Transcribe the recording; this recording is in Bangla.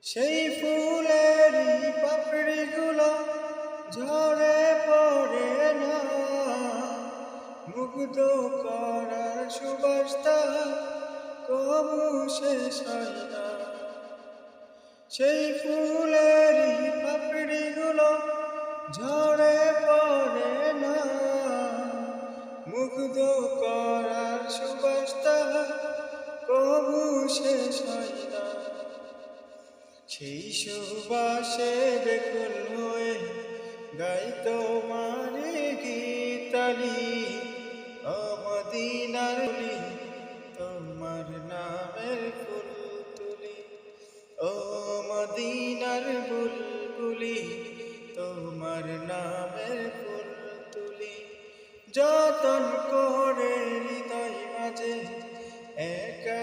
সেই ফুলেরই পাপড়িগুলো ঝরে পড়ে না, মুগ্ধ করার সুবাসটা কবু শেষ হয় না। সেই ফুলেরই পাপড়িগুলো ঝরে পড়ে না, মুগ্ধ করার সুবাসটা কবু শেষ হয় না। সেই সুবাসে বেকুল হয়ে গাই তোমারে গীতালি, ও মদিনার ফুলি তোমার নামের ফুল তুলি, ও মদিনার বুলবুলি তোমার নামের ফুল তুলি। যতন করে হৃদয় মাঝে একা